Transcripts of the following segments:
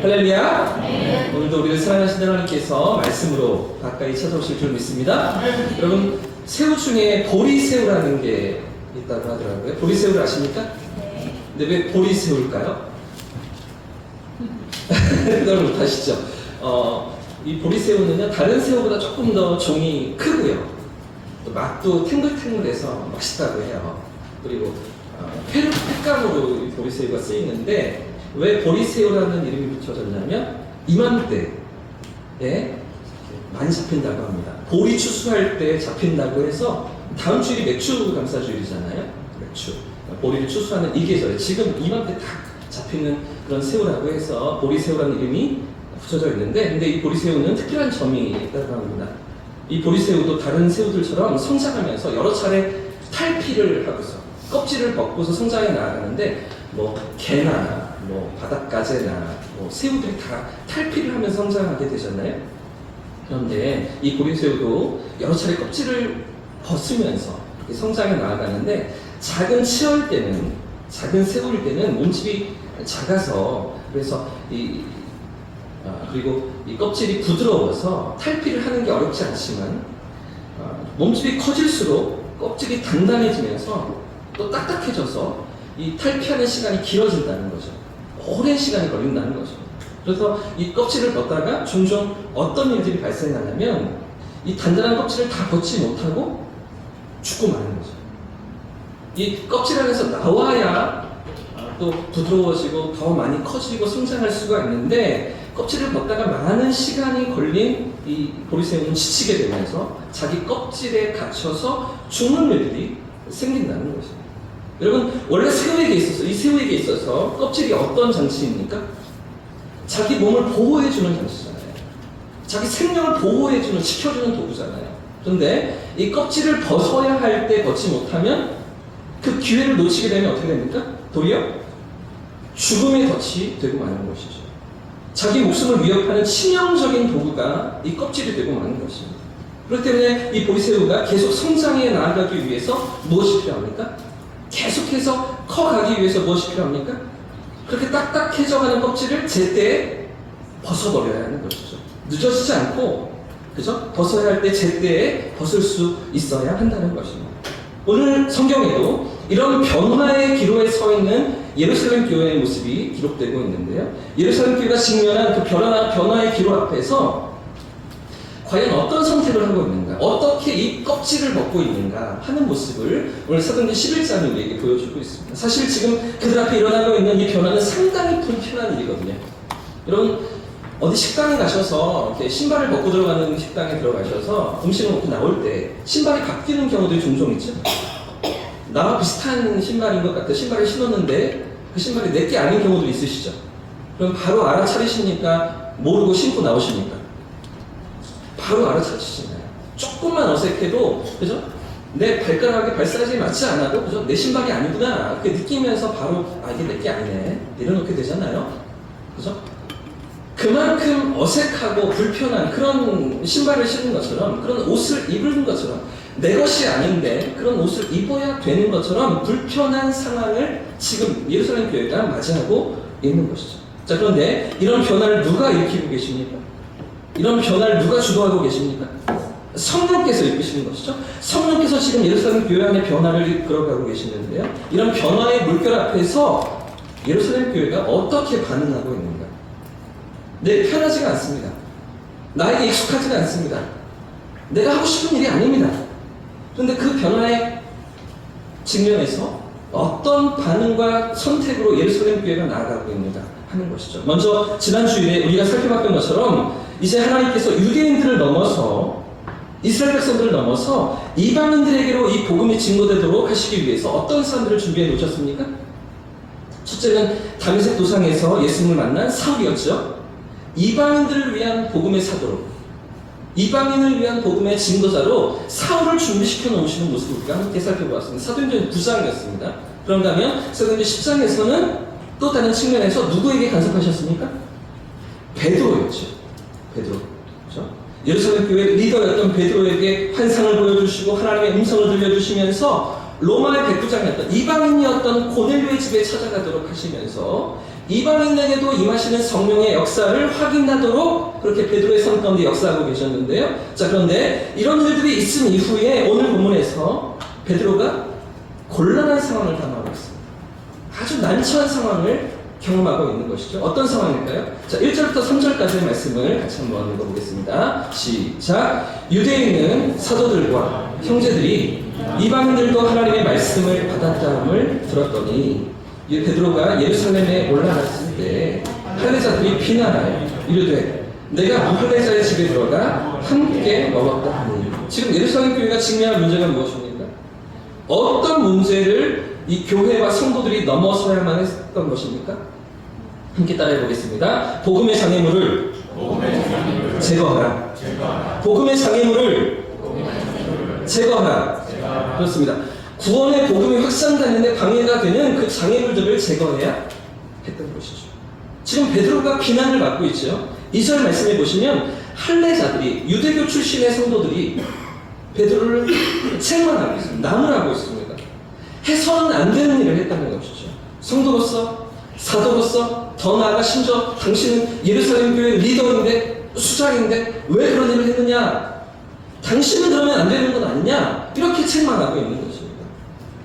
할렐루야. 네. 오늘도 우리를 사랑하신 하나님께서 말씀으로 가까이 찾아오실 줄 믿습니다. 네. 여러분, 새우 중에 보리새우라는 게 있다고 하더라고요. 보리새우를 아십니까? 네. 근데 왜 보리새우일까요? 그걸 못하시죠? 이 보리새우는요, 다른 새우보다 조금 더 종이 크고요. 또 맛도 탱글탱글해서 맛있다고 해요. 그리고 페루 색감으로 이 보리새우가 쓰이는데, 왜 보리새우라는 이름이 붙여졌냐면 이맘때에 많이 잡힌다고 합니다. 보리 추수할 때 잡힌다고 해서, 다음 주일이 맥주 감사주일이잖아요. 맥주, 보리를 추수하는 이 계절에 지금 이맘때 딱 잡히는 그런 새우라고 해서 보리새우라는 이름이 붙여져 있는데, 근데 이 보리새우는 특별한 점이 있다고 합니다. 이 보리새우도 다른 새우들처럼 성장하면서 여러 차례 탈피를 하고서 껍질을 벗고서 성장해 나아가는데, 개나 바닷가재나 새우들이 다 탈피를 하면서 성장하게 되잖아요. 그런데 이 보리새우도 여러 차례 껍질을 벗으면서 성장해 나아가는데, 작은 치어일 때는, 작은 새우일 때는 몸집이 작아서, 그래서 그리고 이 껍질이 부드러워서 탈피를 하는 게 어렵지 않지만, 몸집이 커질수록 껍질이 단단해지면서 또 딱딱해져서 이 탈피하는 시간이 길어진다는 거죠. 오랜 시간이 걸린다는 거죠. 그래서 이 껍질을 벗다가 종종 어떤 일들이 발생하냐면, 이 단단한 껍질을 다 벗지 못하고 죽고 마는 거죠. 이 껍질 안에서 나와야 또 부드러워지고 더 많이 커지고 성장할 수가 있는데, 껍질을 벗다가 많은 시간이 걸린 이 보리새우는 지치게 되면서 자기 껍질에 갇혀서 죽는 일들이 생긴다는 것입니다. 여러분, 원래 새우에게 있어서, 이 새우에게 있어서 껍질이 어떤 장치입니까? 자기 몸을 보호해주는 장치잖아요. 자기 생명을 보호해주는, 지켜주는 도구잖아요. 그런데 이 껍질을 벗어야 할 때 벗지 못하면, 그 기회를 놓치게 되면 어떻게 됩니까? 도리어 죽음의 덫이 되고 마는 것이죠. 자기 목숨을 위협하는 치명적인 도구가 이 껍질이 되고 마는 것입니다. 그렇기 때문에 이 보리새우가 계속 성장해 나아가기 위해서 무엇이 필요합니까? 계속해서 커가기 위해서 무엇이 필요합니까? 그렇게 딱딱해져가는 껍질을 제때에 벗어버려야 하는 것이죠. 늦어지지 않고, 그죠? 벗어야 할 때 제때에 벗을 수 있어야 한다는 것입니다. 오늘 성경에도 이런 변화의 기로에 서 있는 예루살렘 교회의 모습이 기록되고 있는데요. 예루살렘 교회가 직면한 그 변화의 기로 앞에서 과연 어떤 선택을 하고 있는가, 어떻게 이 껍질을 벗고 있는가 하는 모습을 오늘 사도행전 11장이 우리에게 보여주고 있습니다. 사실 지금 그들 앞에 일어나고 있는 이 변화는 상당히 불편한 일이거든요. 여러분, 어디 식당에 가셔서 이렇게 신발을 벗고 들어가는 식당에 들어가셔서 음식을 먹고 나올 때 신발이 바뀌는 경우들이 종종 있죠. 나와 비슷한 신발인 것 같아 신발을 신었는데 그 신발이 내게 아닌 경우도 있으시죠. 그럼 바로 알아차리십니까? 모르고 신고 나오십니까? 바로 알아차리시잖아요. 조금만 어색해도, 그죠? 내 발가락에 발사이즈에 맞지 않아도, 그죠? 내 신발이 아니구나. 그렇게 느끼면서 바로, 이게 내게 아니네. 내려놓게 되잖아요. 그죠? 그만큼 어색하고 불편한 그런 신발을 신는 것처럼, 그런 옷을 입은 것처럼, 내 것이 아닌데 그런 옷을 입어야 되는 것처럼 불편한 상황을 지금 예루살렘 교회가 맞이하고 있는 것이죠. 자, 그런데 이런 변화를 누가 일으키고 계십니까? 이런 변화를 누가 주도하고 계십니까? 성령께서 이끄시는 것이죠. 성령께서 지금 예루살렘 교회 안에 변화를 이끌어가고 계시는데요. 이런 변화의 물결 앞에서 예루살렘 교회가 어떻게 반응하고 있는가? 네, 편하지가 않습니다. 나에게 익숙하지가 않습니다. 내가 하고 싶은 일이 아닙니다. 그런데 그 변화의 직면에서 어떤 반응과 선택으로 예루살렘 교회가 나아가고 있는가 하는 것이죠. 먼저 지난 주일에 우리가 살펴봤던 것처럼 이제 하나님께서 유대인들을 넘어서, 이스라엘 백성들을 넘어서 이방인들에게로 이 복음이 증거되도록 하시기 위해서 어떤 사람들을 준비해 놓으셨습니까? 첫째는 다메섹 도상에서 예수님을 만난 사울이었죠. 이방인들을 위한 복음의 사도로, 이방인을 위한 복음의 증거자로 사울을 준비시켜 놓으시는 모습을 우리가 함께 살펴보았습니다. 사도행전 9장이었습니다. 그런가 하면 사도행전 10장에서는 또 다른 측면에서 누구에게 간섭하셨습니까? 베드로였죠. 베드로. 그렇죠? 예루살렘 교회 리더였던 베드로에게 환상을 보여주시고 하나님의 음성을 들려주시면서 로마의 백부장이었던, 이방인이었던 고넬료의 집에 찾아가도록 하시면서 이방인에게도 임하시는 성령의 역사를 확인하도록 그렇게 베드로의 삶 가운데 역사하고 계셨는데요. 자, 그런데 이런 일들이 있은 이후에 오늘 본문에서 베드로가 곤란한 상황을 당하고 있습니다. 아주 난처한 상황을 경험하고 있는 것이죠. 어떤 상황일까요? 자, 1절부터 3절까지의 말씀을 같이 한번 읽어보겠습니다. 시작. 유대에 있는 사도들과 형제들이 이방인들도 하나님의 말씀을 받았다함을 들었더니 베드로가 예루살렘에 올라갔을 때 할례자들이 비난하여 이르되 내가 무할례자의 집에 들어가 함께 먹었다 하니. 지금 예루살렘 교회가 직면한 문제가 무엇입니까? 어떤 문제를 이 교회와 성도들이 넘어서야만 했던 것입니까? 함께 따라해 보겠습니다. 복음의 장애물을 제거하라. 복음의 장애물을 제거하라. 그렇습니다. 구원의 복음이 확산되는데 방해가 되는 그 장애물들을 제거해야 했던 것이죠. 지금 베드로가 비난을 받고 있죠. 2절 말씀해 보시면 할례자들이, 유대교 출신의 성도들이 베드로를 책망하고 있습니다. 나무라고 있습니다. 해서는 안 되는 일을 했다는 것이죠. 성도로서, 사도로서, 더 나아가 심지어 당신은 예루살렘 교회 리더인데, 수장인데 왜 그런 일을 했느냐? 당신은 그러면 안 되는 건 아니냐? 이렇게 책망하고 있는 것입니다.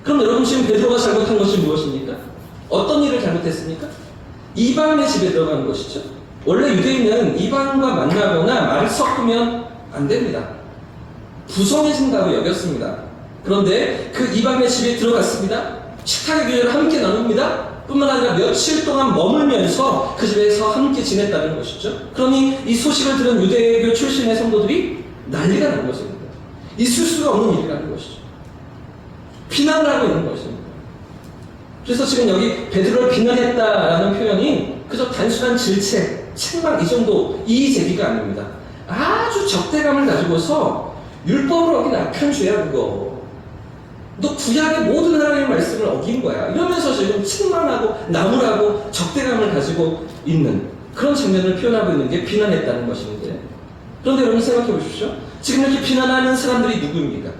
그럼 여러분, 지금 베드로가 잘못한 것이 무엇입니까? 어떤 일을 잘못했습니까? 이방인의 집에 들어가는 것이죠. 원래 유대인은 이방인과 만나거나 말을 섞으면 안 됩니다. 부성해진다고 여겼습니다. 그런데 그 이방인의 집에 들어갔습니다. 식탁의 교제를 함께 나눕니다. 뿐만 아니라 며칠 동안 머물면서 그 집에서 함께 지냈다는 것이죠. 그러니 이 소식을 들은 유대교 출신의 성도들이 난리가 난 것입니다. 있을 수가 없는 일이라는 것이죠. 비난을 하고 있는 것입니다. 그래서 지금 여기 베드로를 비난했다라는 표현이 그저 단순한 질책, 책망 이 정도 이의 제기가 아닙니다. 아주 적대감을 가지고서 율법을 어긴 악한 죄야 그거. 너 구약의 모든 하나님의 말씀을 어긴 거야. 이러면서 지금 책망하고 나무라고 적대감을 가지고 있는 그런 장면을 표현하고 있는 게 비난했다는 것인데, 그런데 여러분 생각해 보십시오. 지금 이렇게 비난하는 사람들이 누구입니까?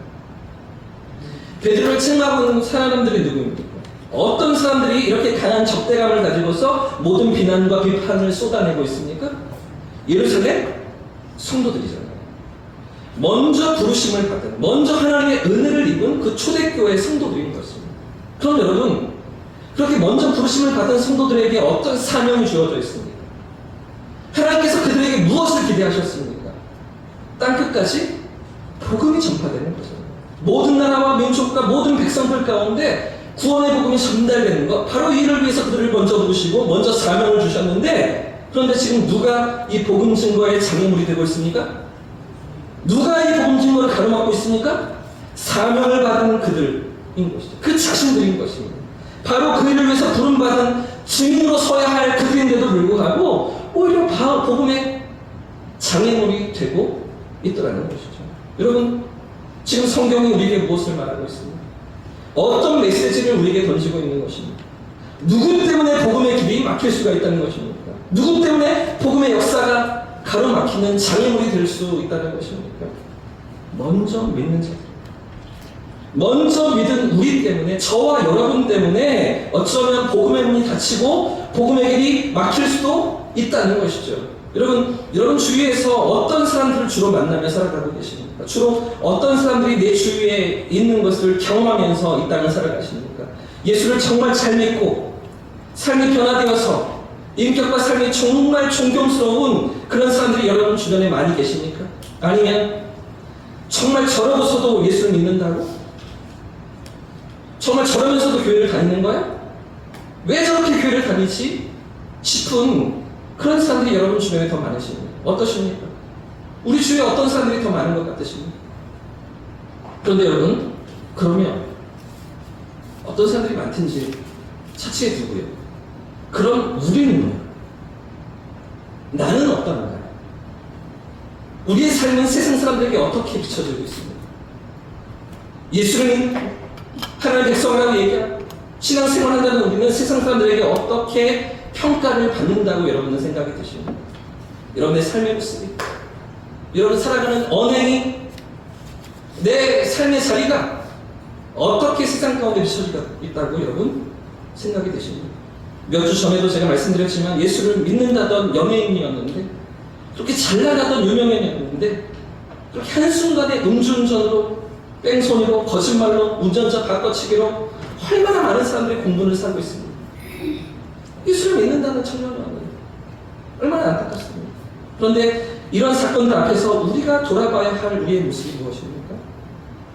베드로를 책망하고 있는 사람들이 누구입니까? 어떤 사람들이 이렇게 강한 적대감을 가지고서 모든 비난과 비판을 쏟아내고 있습니까? 예루살렘 성도들이잖아요. 먼저 부르심을 받은, 먼저 하나님의 은혜를 입은 그 초대교회 성도들인 것입니다. 그럼 여러분, 그렇게 먼저 부르심을 받은 성도들에게 어떤 사명이 주어져 있습니까? 하나님께서 그들에게 무엇을 기대하셨습니까? 땅끝까지 복음이 전파되는 거죠. 모든 나라와 민족과 모든 백성들 가운데 구원의 복음이 전달되는 것, 바로 이를 위해서 그들을 먼저 부르시고 먼저 사명을 주셨는데, 그런데 지금 누가 이 복음 증거의 장애물이 되고 있습니까? 누가 이 복음 증거를 가로막고 있습니까? 사명을 받은 그들인 것이죠. 그 자신들인 것입니다. 바로 그 일을 위해서 부름받은 증인으로 서야 할 그들인데도 불구하고 오히려 복음의 장애물이 되고 있더라는 것이죠. 여러분, 지금 성경이 우리에게 무엇을 말하고 있습니까? 어떤 메시지를 우리에게 던지고 있는 것입니까? 누구 때문에 복음의 길이 막힐 수가 있다는 것입니까? 누구 때문에 복음의 역사가 가로막히는 장애물이 될 수 있다는 것입니까? 먼저 믿는 자들, 먼저 믿은 우리 때문에, 저와 여러분 때문에 어쩌면 복음의 문이 닫히고 복음의 길이 막힐 수도 있다는 것이죠. 여러분 주위에서 어떤 사람들을 주로 만나며 살아가고 계십니까? 주로 어떤 사람들이 내 주위에 있는 것을 경험하면서 이 땅을 살아가십니까? 예수를 정말 잘 믿고 삶이 변화되어서 인격과 삶이 정말 존경스러운 그런 사람들이 여러분 주변에 많이 계십니까? 아니면 정말 저러고서도 예수를 믿는다고? 정말 저러면서도 교회를 다니는 거야? 왜 저렇게 교회를 다니지? 싶은 그런 사람들이 여러분 주변에 더 많으십니까? 어떠십니까? 우리 주위에 어떤 사람들이 더 많은 것 같으십니까? 그런데 여러분, 그러면 어떤 사람들이 많든지 차치해 두고요. 그럼 우리는요? 나는 어떤가요? 우리의 삶은 세상 사람들에게 어떻게 비춰지고 있습니까? 예수를 하나님의 백성이라고 얘기하고 신앙생활한다는 우리는 세상 사람들에게 어떻게 평가를 받는다고 여러분은 생각이 드십니까? 여러분의 삶의 모습이, 여러분 살아가는 언행이, 내 삶의 자리가 어떻게 세상 가운데 비춰지고 있다고 여러분 생각이 되십니까? 몇 주 전에도 제가 말씀드렸지만 예수를 믿는다던 연예인이었는데, 그렇게 잘 나가던 유명인이었는데, 그렇게 한순간에 음주운전으로, 뺑소니로, 거짓말로, 운전자 바꿔치기로 얼마나 많은 사람들이 공분을 사고 있습니다. 예수를 믿는다는 청년이었는데 얼마나 안타깝습니다. 그런데 이런 사건들 앞에서 우리가 돌아봐야 할 우리의 모습이 무엇입니까?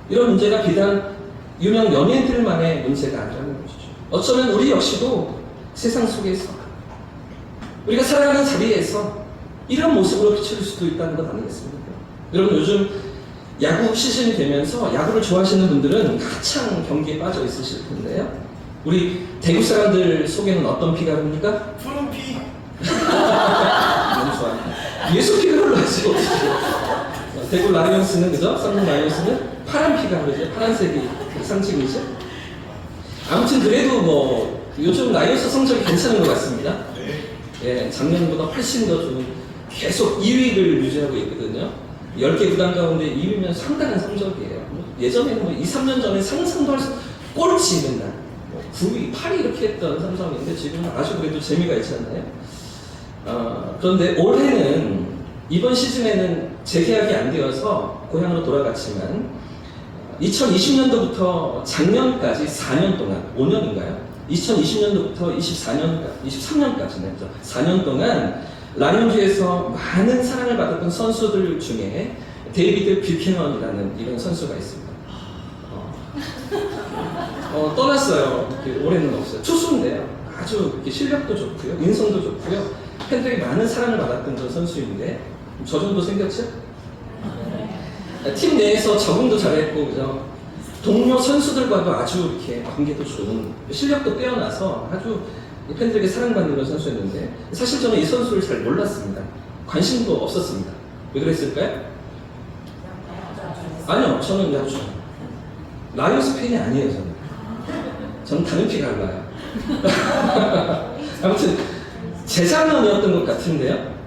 이런 문제가 비단 유명 연예인들만의 문제가 아니라는 것이죠. 어쩌면 우리 역시도 세상 속에서 우리가 살아가는 자리에서 이런 모습으로 비칠 수도 있다는 것 아니겠습니까? 여러분, 요즘 야구 시즌이 되면서 야구를 좋아하시는 분들은 한창 경기에 빠져 있으실 텐데요. 우리 대구 사람들 속에는 어떤 피가 흐릅니까? 푸른 피. 너무 좋아요. 예수 피가 흘러야지 어떻게. 대구 라이온스는, 그죠? 삼성 라이온스는 파란 피가 흐르죠. 파란색이 상징이죠. 아무튼 그래도 뭐 요즘 라이온스 성적이 괜찮은 것 같습니다. 예, 작년보다 훨씬 더 좋은, 계속 2위를 유지하고 있거든요. 10개 구단 가운데 2위면 상당한 성적이에요. 예전에는 뭐 2, 3년 전에 상상도 할 수, 꼴찌 맨날 9위, 8위 이렇게 했던 삼성인데 지금은 아주 그래도 재미가 있지 않나요? 그런데 올해는, 이번 시즌에는 재계약이 안 되어서 고향으로 돌아갔지만 2020년도부터 작년까지 4년 동안, 5년인가요? 2020년도부터 23년까지는 4년 동안 라이온즈에서 많은 사랑을 받았던 선수들 중에 데이비드 뷰캐넌이라는 이런 선수가 있습니다. 떠났어요. 올해는 없어요. 투수인데요. 아주 이렇게 실력도 좋고요, 인성도 좋고요, 팬들에게 많은 사랑을 받았던 저 선수인데, 저 정도 생겼죠? 팀 내에서 적응도 잘했고, 그죠? 동료 선수들과도 아주 이렇게 관계도 좋은, 실력도 뛰어나서 아주 팬들에게 사랑받는 그런 선수였는데, 사실 저는 이 선수를 잘 몰랐습니다. 관심도 없었습니다. 왜 그랬을까요? 아니요, 저는 야구 라이온스 팬이 아니에요. 저는 다른 피가 흘러요. 아무튼 재작년이었던 것 같은데요.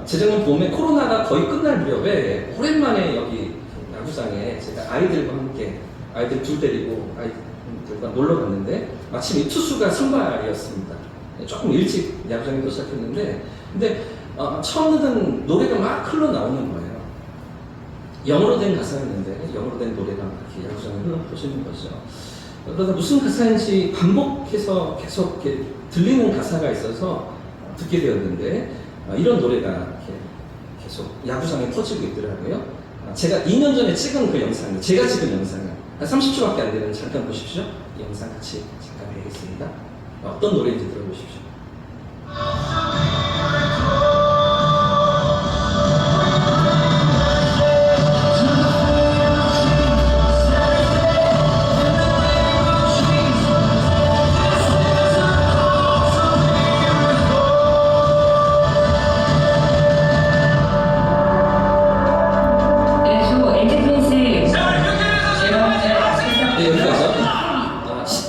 재작년 봄에 코로나가 거의 끝날 무렵에 오랜만에 여기 야구장에 제가 아이들과 함께, 아이들 둘 데리고 아이들과 놀러 갔는데, 마침 이 투수가 선발이었습니다. 조금 일찍 야구장에 도착했는데, 근데 처음 듣는 노래가 막 흘러나오는 거예요. 영어로 된 가사였는데, 영어로 된 노래가 이렇게 야구장에 흘러퍼지는 거죠. 그러다 무슨 가사인지 반복해서 계속 이렇게 들리는 가사가 있어서 듣게 되었는데, 이런 노래가 이렇게 계속 야구장에 퍼지고 있더라고요. 제가 2년 전에 찍은 그 영상을, 제가 찍은 영상을 한 30초밖에 안 되는, 잠깐 보십시오. 이 영상 같이 잠깐 보겠습니다. 어떤 노래인지 들어보십시오.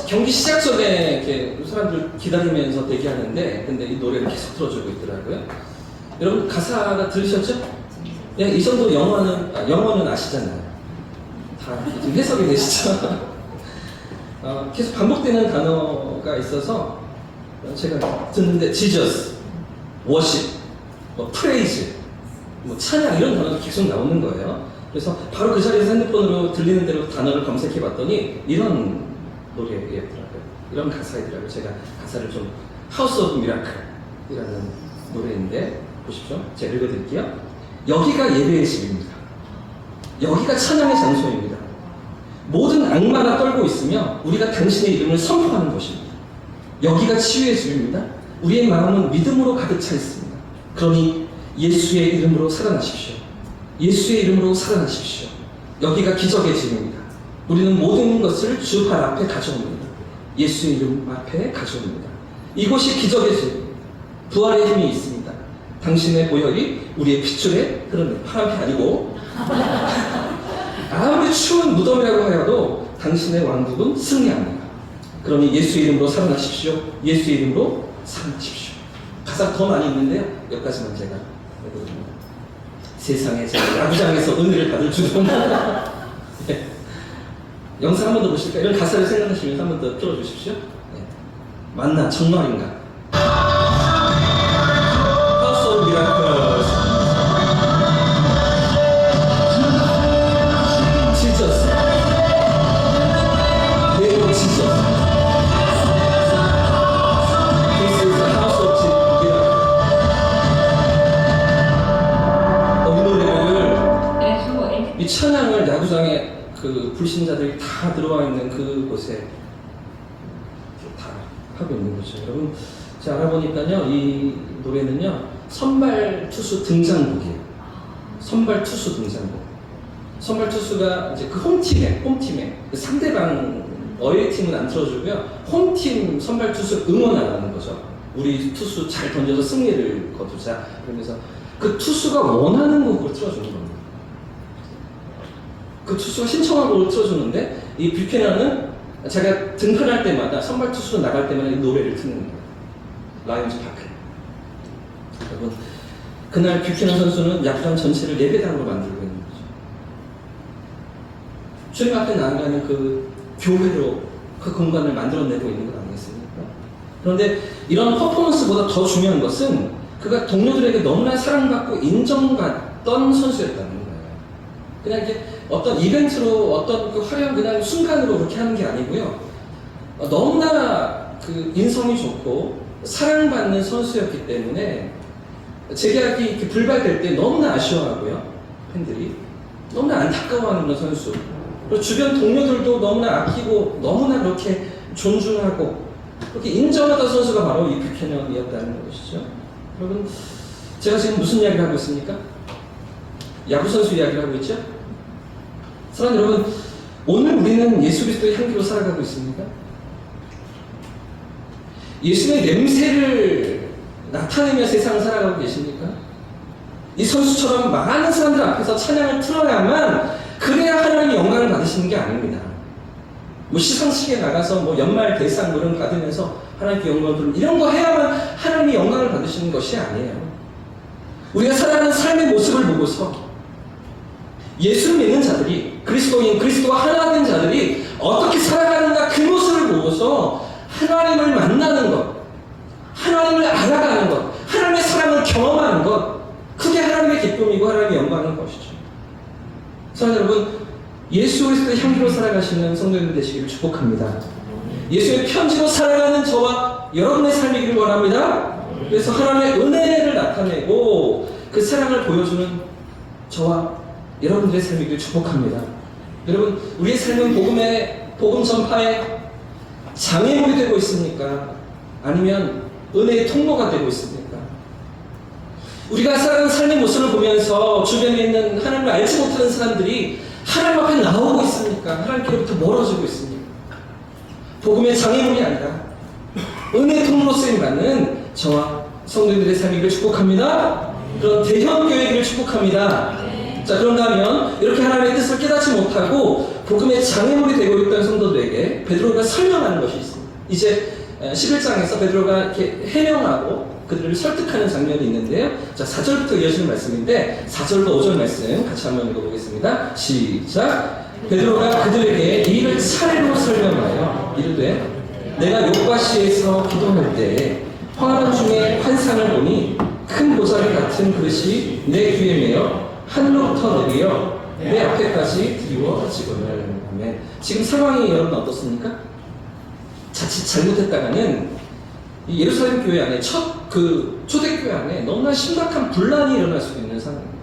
경기 시작 전에 이렇게 사람들 기다리면서 대기하는데, 근데 이 노래를 계속 틀어주고 있더라고요. 여러분 가사가 들으셨죠? 네, 이 정도 영어는 아시잖아요. 다 지금 해석이 되시죠? 계속 반복되는 단어가 있어서 제가 듣는데, Jesus, worship, praise, 찬양, 이런 단어가 계속 나오는 거예요. 그래서 바로 그 자리에서 핸드폰으로 들리는 대로 단어를 검색해 봤더니 이런 노래였더라고요. 이런 가사이더라고요. 제가 가사를 좀, 하우스 오브 미라클이라는 노래인데, 보십시오. 제가 읽어드릴게요. 여기가 예배의 집입니다. 여기가 찬양의 장소입니다. 모든 악마가 떨고 있으며 우리가 당신의 이름을 선포하는 곳입니다. 여기가 치유의 집입니다. 우리의 마음은 믿음으로 가득 차 있습니다. 그러니 예수의 이름으로 살아나십시오. 예수의 이름으로 살아나십시오. 여기가 기적의 집입니다. 우리는 모든 것을 주 발 앞에 가져옵니다. 예수의 이름 앞에 가져옵니다. 이곳이 기적의 집, 부활의 힘이 있습니다. 당신의 보혈이 우리의 핏줄에 흐르는, 파란 피 아니고, 아무리 추운 무덤이라고 하여도 당신의 왕국은 승리합니다. 그러니 예수의 이름으로 살아나십시오. 예수의 이름으로 살아나십시오. 가사가 더 많이 있는데요. 여기까지만 제가 해보겠습니다. 세상에 제가 야구장에서 은혜를 받을 줄은. 네. 영상 한 번 더 보실까요? 이런 가사를 생각하시면서 한 번 더 틀어주십시오. 네. 맞나? 정말인가? 하우스 오브 미라클 지저스 내용 지저스 This is the house of miracle. 이 노래를 이 찬양을 야구장에 그 불신자들이 다 들어와 있는 그곳에 다 하고 있는 거죠. 여러분, 제가 알아보니까요, 이 노래는요, 선발 투수 등장곡이에요. 선발 투수 등장곡. 선발 투수가 이제 그 홈팀에 그 상대방 어웨이 팀은 안 틀어주고요, 홈팀 선발 투수 응원하라는 거죠. 우리 투수 잘 던져서 승리를 거두자. 그러면서 그 투수가 원하는 곡을 틀어주는 겁니다. 그 투수가 신청한 곡을 틀어주는데 이 뷰캐넌은 자기가 등판할 때마다 선발 투수로 나갈 때마다 이 노래를 듣는 거예요. 라이온즈 파크. 여러분, 그날 뷰캐넌 선수는 야구장 전체를 예배당으로 만들고 있는 거죠. 주님 앞에 나아가는 그 교회로 그 공간을 만들어내고 있는 것 아니겠습니까? 그런데 이런 퍼포먼스보다 더 중요한 것은 그가 동료들에게 너무나 사랑받고 인정받던 선수였다는 거예요. 그냥 이렇게 어떤 이벤트로 어떤 그 화려한 그냥 순간으로 그렇게 하는 게 아니고요. 너무나 그 인성이 좋고 사랑받는 선수였기 때문에 재계약이 이렇게 불발될 때 너무나 아쉬워하고요. 팬들이 너무나 안타까워하는 그런 선수. 그리고 주변 동료들도 너무나 아끼고 너무나 그렇게 존중하고 그렇게 인정하던 선수가 바로 이 뷰캐넌이었다는 것이죠. 여러분, 제가 지금 무슨 이야기를 하고 있습니까? 야구 선수 이야기를 하고 있죠? 사랑하는 여러분, 오늘 우리는 예수 그리스도의 향기로 살아가고 있습니까? 예수의 냄새를 나타내며 세상을 살아가고 계십니까? 이 선수처럼 많은 사람들 앞에서 찬양을 틀어야만 그래야 하나님의 영광을 받으시는 게 아닙니다. 뭐 시상식에 나가서 뭐 연말 대상 이런 거 받으면서 하나님께 영광을 부르는 이런 거 해야만 하나님의 영광을 받으시는 것이 아니에요. 우리가 살아가는 삶의 모습을 보고서 예수를 믿는 자들이, 그리스도인, 그리스도와 하나 된 자들이 어떻게 살아가는가 그 모습을 보고서 하나님을 만나는 것, 하나님을 알아가는 것, 하나님의 사랑을 경험하는 것, 그게 하나님의 기쁨이고 하나님의 영광인 것이죠. 사랑하는 여러분, 예수 그리스도의 향기로 살아가시는 성도님들 되시기를 축복합니다. 예수의 편지로 살아가는 저와 여러분의 삶이기를 원합니다. 그래서 하나님의 은혜를 나타내고 그 사랑을 보여주는 저와 여러분들의 삶이기를 축복합니다. 여러분, 우리의 삶은 복음 전파에 장애물이 되고 있습니까? 아니면 은혜의 통로가 되고 있습니까? 우리가 살아가는 삶의 모습을 보면서 주변에 있는 하나님을 알지 못하는 사람들이 하나님 앞에 나오고 있습니까? 하나님께로부터 멀어지고 있습니까? 복음의 장애물이 아니라 은혜의 통로로 쓰임받는 저와 성도님들의 삶이기를 축복합니다. 그런 대형교회기를 축복합니다. 자, 그런가 하면 이렇게 하나님의 뜻을 깨닫지 못하고 복음의 장애물이 되고 있던 성도들에게 베드로가 설명하는 것이 있습니다. 이제 11장에서 베드로가 이렇게 해명하고 그들을 설득하는 장면이 있는데요. 자, 4절부터 이어지는 말씀인데 4절과 5절 말씀 같이 한번 읽어보겠습니다. 시작! 베드로가 그들에게 이 일을 차례로 설명하여 이르되 내가 요바시에서 기도할 때 화관 중에 환상을 보니 큰 보자기 같은 그릇이 내 귀에 매어 하늘로부터 내려 내 앞에까지 드리워지거늘. 아멘. 지금 상황이 여러분 어떻습니까? 자칫 잘못했다가는 이 예루살렘 교회 안에 첫 그 초대교회 안에 너무나 심각한 분란이 일어날 수도 있는 상황입니다.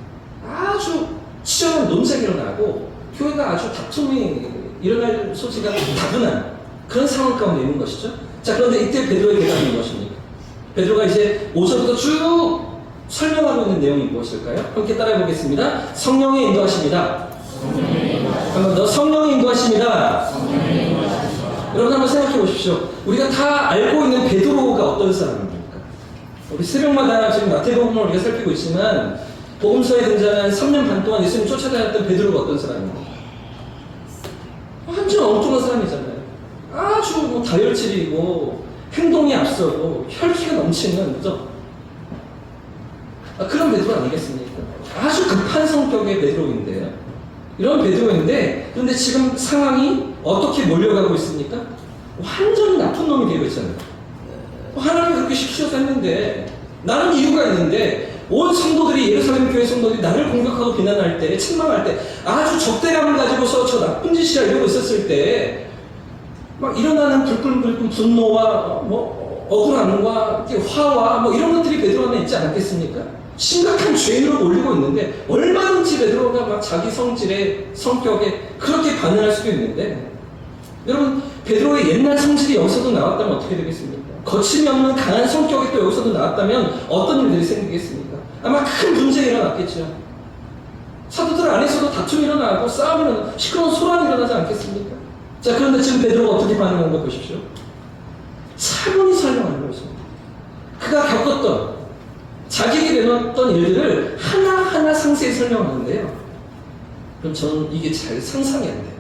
아주 치열한 논쟁이 일어나고 교회가 아주 다툼이 일어날 소지가 다분한 그런 상황 가운데 있는 것이죠. 자, 그런데 이때 베드로의 대답이 무엇입니까? 베드로가 이제 5절부터 쭉 설명하고 있는 내용이 무엇일까요? 함께 따라해 보겠습니다. 성령의 인도하십니다. 한 번 더, 성령의 인도하십니다. 여러분 한번 생각해 보십시오. 우리가 다 알고 있는 베드로가 어떤 사람입니까? 우리 새벽마다 지금 마태복음을 우리가 살피고 있지만 복음서에 등장한 3년 반 동안 예수님 쫓아다녔던 베드로가 어떤 사람입니까? 완전 엉뚱한 사람이잖아요. 아주 뭐 다혈질이고 행동이 앞서고 혈기가 넘치는 그죠? 그런 베드로 아니겠습니까? 아주 급한 성격의 베드로인데요. 이런 베드로인데 그런데 지금 상황이 어떻게 몰려가고 있습니까? 완전히 나쁜 놈이 되고 있잖아요. 하나님이 그렇게 시키셔서 했는데 나는 이유가 있는데 온 성도들이 예루살렘 교회 성도들이 나를 공격하고 비난할 때 책망할 때 아주 적대감을 가지고서 저 나쁜 짓이야 이러고 있었을 때 막 일어나는 불끈불끈 분노와 억울함과 화와 이런 것들이 베드로 안에 있지 않았겠습니까? 심각한 죄인으로 몰리고 있는데 얼마든지 베드로가 막 자기 성질에 성격에 그렇게 반응할 수도 있는데 여러분 베드로의 옛날 성질이 여기서도 나왔다면 어떻게 되겠습니까? 거침이 없는 강한 성격이 또 여기서도 나왔다면 어떤 일들이 생기겠습니까? 아마 큰 문제가 일어났겠죠. 사도들 안에서도 다툼이 일어나고 싸움이 일어나고 시끄러운 소란이 일어나지 않겠습니까? 자, 그런데 지금 베드로가 어떻게 반응하는 거 보십시오. 차분히 설명하는 것입니다. 그가 겪었던 자기에게 내놓았던 일들을 하나하나 상세히 설명하는데요. 그럼 저는 이게 잘 상상이 안 돼요.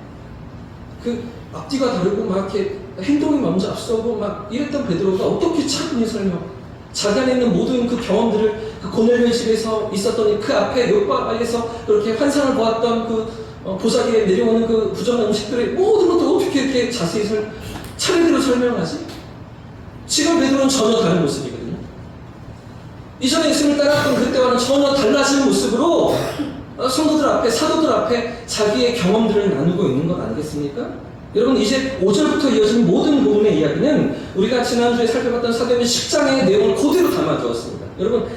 그 앞뒤가 다르고 막 이렇게 행동이 먼저 앞서고 막 이랬던 베드로가 어떻게 차분히 자기 안에 있는 모든 그 경험들을 그 고넬료의 집에서 있었던 그 앞에 요바에서 그렇게 환상을 보았던 그 보자기에 내려오는 그 부정한 음식들의 모든 것도 어떻게 이렇게 자세히 차례대로 설명하지? 지금 베드로는 전혀 다른 모습이거든요. 이전에 예수님을 따랐던 그때와는 전혀 달라진 모습으로 성도들 앞에, 사도들 앞에 자기의 경험들을 나누고 있는 것 아니겠습니까? 여러분 이제 5절부터 이어진 모든 부분의 이야기는 우리가 지난주에 살펴봤던 사도행전 10장의 내용을 그대로 담아두었습니다. 여러분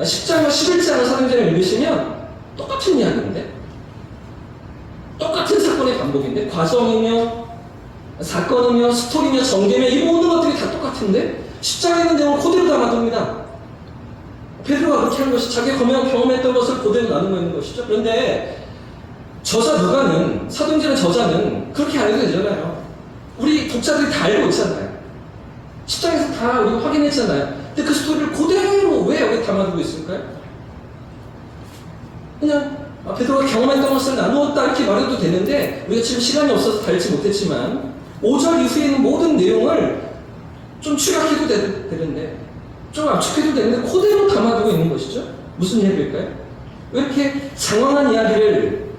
10장과 11장을 사도행전을 읽으시면 똑같은 이야기인데 똑같은 사건의 반복인데 과정이며 사건이며 스토리며 전개며 이 모든 것들이 다 똑같은데 10장에 있는 내용을 그대로 담아둡니다. 베드로가 그렇게 하는 것이 자기가 경험했던 것을 그대로 나누고 있는 것이죠. 그런데 저자 누가는 사도행전의 저자는 그렇게 안 해도 되잖아요. 우리 독자들이 다 알고 있잖아요. 10장에서 다 우리가 확인했잖아요. 근데 그 스토리를 그대로 왜 여기 담아두고 있을까요? 그냥 베드로가 경험했던 것을 나누었다 이렇게 말해도 되는데 우리가 지금 시간이 없어서 다 읽지 못했지만 5절 이후에 있는 모든 내용을 좀 추격해도 되는데 좀 압축해도 되는데 그대로 담아두고 있는 것이죠. 무슨 이야기일까요? 왜 이렇게 장황한 이야기를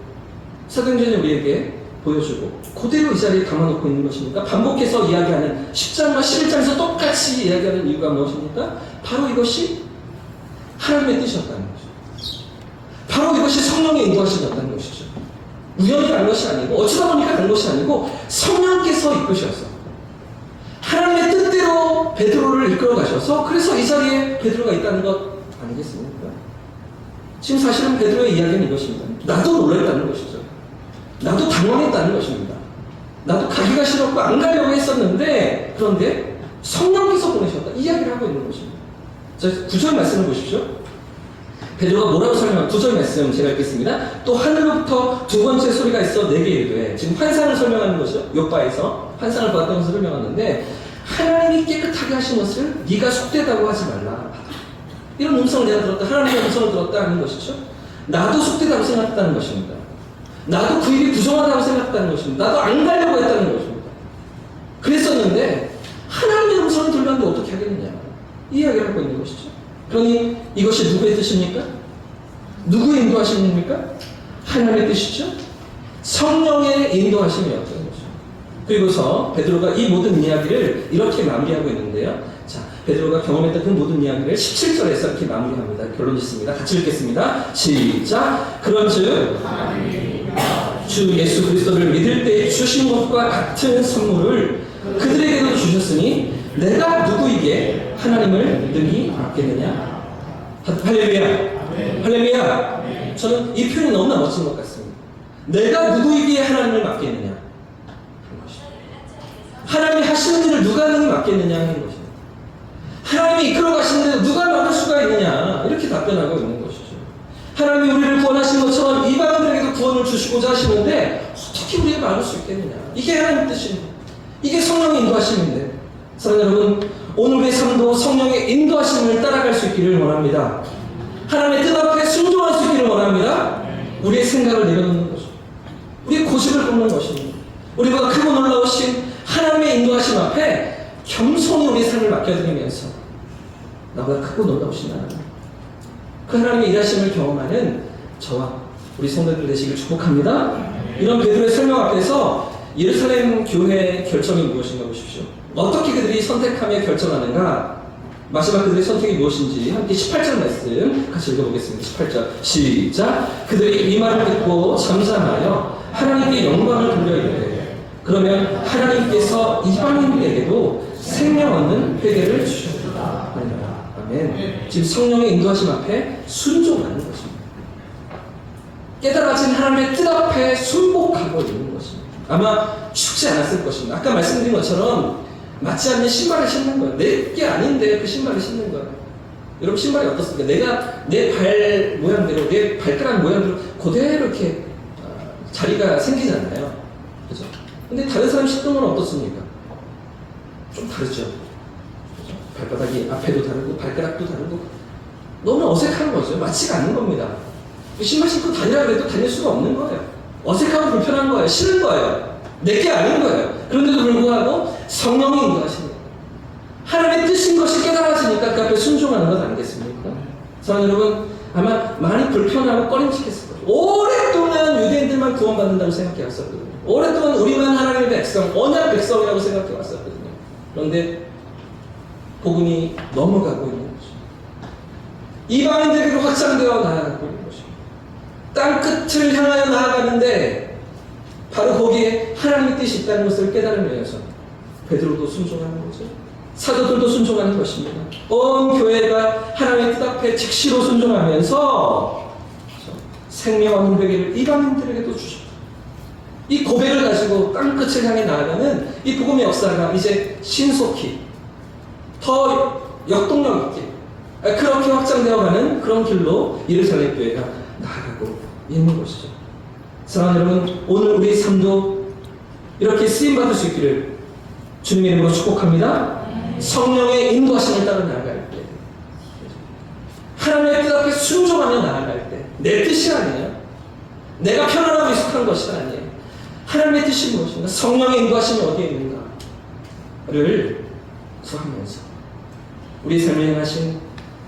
사도행전이 우리에게 보여주고 그대로 이 자리에 담아놓고 있는 것입니까? 반복해서 이야기하는 10장과 11장에서 똑같이 이야기하는 이유가 무엇입니까? 바로 이것이 하나님의 뜻이었다는 거죠. 바로 이것이 성령의 인도하심이었다는 것이죠. 우연히 간 것이 아니고 어쩌다 보니까 간 것이 아니고 성령께서 이끄셔서 하나님의 뜻대로 베드로를 이끌어 가셔서 그래서 이 자리에 베드로가 있다는 것 아니겠습니까? 지금 사실은 베드로의 이야기는 이것입니다. 나도 놀랐다는 것이죠. 나도 당황했다는 것입니다. 나도 가기가 싫었고 안 가려고 했었는데 그런데 성령께서 보내셨다. 이 이야기를 하고 있는 것입니다. 자, 9절 말씀을 보십시오. 베드로가 뭐라고 설명한 9절 말씀 제가 읽겠습니다. 또 하늘로부터 두 번째 소리가 있어 내게 이르되 지금 환상을 설명하는 것이죠. 요바에서 환상을 보았던 것을 설명하는데 하나님이 깨끗하게 하신 것을 네가 속되다고 하지 말라. 이런 음성을 내가 들었다. 하나님의 음성을 들었다 하는 것이죠. 나도 속되다고 생각했다는 것입니다. 나도 그 일이 부정하다고 생각했다는 것입니다. 나도 안 가려고 했다는 것입니다. 그랬었는데 하나님의 음성을 들었는데 어떻게 하겠느냐. 이 이야기를 하고 있는 것이죠. 그러니 이것이 누구의 뜻입니까? 누구의 인도하심입니까? 하나님의 뜻이죠. 성령의 인도하심이었던 거죠. 그리고서 베드로가 이 모든 이야기를 이렇게 마무리하고 있는데요. 자, 베드로가 경험했던 그 모든 이야기를 17절에서 이렇게 마무리합니다. 결론 짓습니다. 같이 읽겠습니다. 시작. 그런즉 주 예수 그리스도를 믿을 때 주신 것과 같은 선물을 그들에게도 주셨으니 내가 누구에게 하나님을 능히 맡겠느냐? 할렐루야. 할렐루야. 저는 이 표현이 너무나 멋진 것 같습니다. 내가 누구에게 하나님을 맡겠느냐? 하나님이 하시는 일을 누가 능히 맡겠느냐 하는 것입니다. 하나님이 이끌어 가시는데 누가 막을 수가 있느냐? 이렇게 답변하고 있는 것이죠. 하나님이 우리를 구원하신 것처럼 이방인들에게도 구원을 주시고자 하시는데 어떻게 우리가 막을 수 있겠느냐? 이게 하나님의 뜻입니다. 이게 성령의 인도하심인데 사랑하는 여러분, 오늘의 삶도 성령의 인도하심을 따라갈 수 있기를 원합니다. 하나님의 뜻 앞에 순종할 수 있기를 원합니다. 우리의 생각을 내려놓는 것입니다. 우리의 고집을 꺾는 것입니다. 우리보다 크고 놀라우신 하나님의 인도하심 앞에 겸손히 우리의 삶을 맡겨드리면서 나보다 크고 놀라우신 하나님, 그 하나님의 일하심을 경험하는 저와 우리 성도들 되시길 축복합니다. 이런 베드로의 설명 앞에서 예루살렘 교회의 결정이 무엇인가 보십시오. 어떻게 그들이 선택하며 결정하는가? 마지막 그들의 선택이 무엇인지 함께 18절 말씀 같이 읽어보겠습니다. 18절 시작. 그들이 이 말을 듣고 잠잠하여 하나님께 영광을 돌려 이르되 그러면 하나님께서 이방인에게도 생명 얻는 회개를 주셨다. 아멘. 지금 성령의 인도하심 앞에 순종하는 것입니다. 깨달아진 하나님의 뜻 앞에 순복하고 있는 것입니다. 아마 쉽지 않았을 것입니다. 아까 말씀드린 것처럼 맞지 않는 신발을 신는 거예요. 내 게 아닌데 그 신발을 신는 거예요. 여러분 신발이 어떻습니까? 내가 내 발 모양대로 내 발가락 모양대로 그대로 이렇게 자리가 생기잖아요. 그죠? 근데 다른 사람 신는 건 어떻습니까? 좀 다르죠. 그죠? 발바닥이 앞에도 다르고 발가락도 다르고 너무 어색한 거죠. 맞지가 않는 겁니다. 신발 신고 다니라 그래도 다닐 수가 없는 거예요. 어색하고 불편한 거예요. 싫은 거예요. 내게 아닌 거예요. 그런데도 불구하고 성령이 인도하시는 거예요. 하나님의 뜻인 것이 깨달아지니까 그 앞에 순종하는 것 아니겠습니까? 사랑하는 여러분, 아마 많이 불편하고 꺼림칙했을 거예요. 오랫동안 유대인들만 구원받는다고 생각해 왔었거든요. 오랫동안 우리만 하나님의 백성, 언약 백성이라고 생각해 왔었거든요. 그런데 복음이 넘어가고 있는 거죠. 이방인들에게로 확장되어 나아가고 있는 거죠. 땅 끝을 향하여 나아가는데 바로 거기에 하나님의 뜻이 있다는 것을 깨달으면서 베드로도 순종하는 거죠. 사도들도 순종하는 것입니다. 온 교회가 하나님의 뜻 앞에 즉시로 순종하면서 생명 얻는 회개를 이방인들에게도 주셨다. 이 고백을 가지고 땅 끝을 향해 나아가는 이 복음의 역사가 이제 신속히 더 역동력 있게 그렇게 확장되어가는 그런 길로 예루살렘 교회가 나아가고 있는 것이죠. 사랑하는 여러분, 오늘 우리 삶도 이렇게 쓰임받을 수 있기를 주님의 이름으로 축복합니다. 성령의 인도하심을 따라 나아갈 때, 하나님의 뜻 앞에 순종하며 나아갈 때, 내 뜻이 아니에요. 내가 편안하고 익숙한 것이 아니에요. 하나님의 뜻이 무엇인가? 성령의 인도하심이 어디에 있는가를 구하면서 우리 삶에 행하신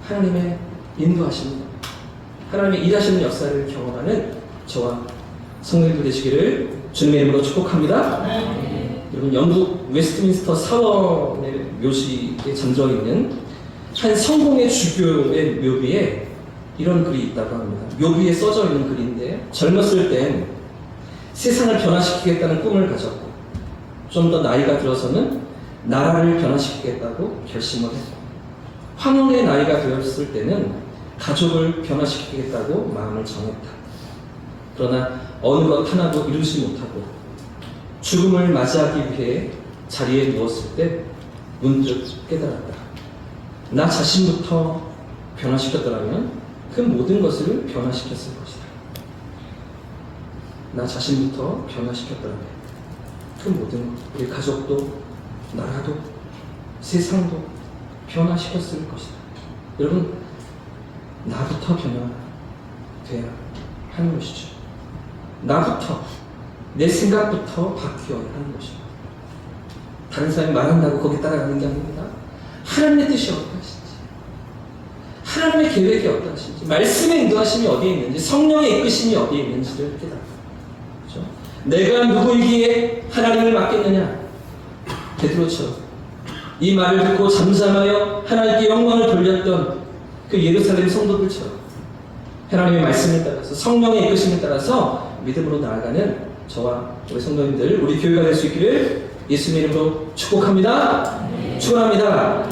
하나님의 인도하심, 하나님의 일하시는 역사를 경험하는 저와 성도님들 되시기를 주님의 이름으로 축복합니다. 여러분, 영국 웨스트민스터 사원의 묘지에 잠져 있는 한 성공의 주교의 묘비에 이런 글이 있다고 합니다. 묘비에 써져 있는 글인데, 젊었을 땐 세상을 변화시키겠다는 꿈을 가졌고 좀 더 나이가 들어서는 나라를 변화시키겠다고 결심을 했고, 황혼의 나이가 되었을 때는 가족을 변화시키겠다고 마음을 정했다. 그러나 어느 것 하나도 이루지 못하고 죽음을 맞이하기 위해 자리에 누웠을 때 문득 깨달았다. 나 자신부터 변화시켰더라면 그 모든 것을 변화시켰을 것이다. 나 자신부터 변화시켰더라면 그 모든 것, 우리 가족도 나라도 세상도 변화시켰을 것이다. 여러분, 나부터 변화돼야 하는 것이죠. 나부터, 내 생각부터 바뀌어야 하는 것입니다. 다른 사람이 말한다고 거기 따라가는 게 아닙니다. 하나님의 뜻이 어떠하신지, 하나님의 계획이 어떠하신지, 말씀의 인도하심이 어디에 있는지, 성령의 이끄심이 어디에 있는지를 깨달아요. 그렇죠? 내가 누구이기에 하나님을 맡겠느냐? 베드로처럼 이 말을 듣고 잠잠하여 하나님께 영광을 돌렸던 그 예루살렘 성도들처럼 하나님의 말씀에 따라서, 성령의 이끄심에 따라서 믿음으로 나아가는 저와 우리 성도님들, 우리 교회가 될 수 있기를 예수님 이름으로 축복합니다. 축원합니다.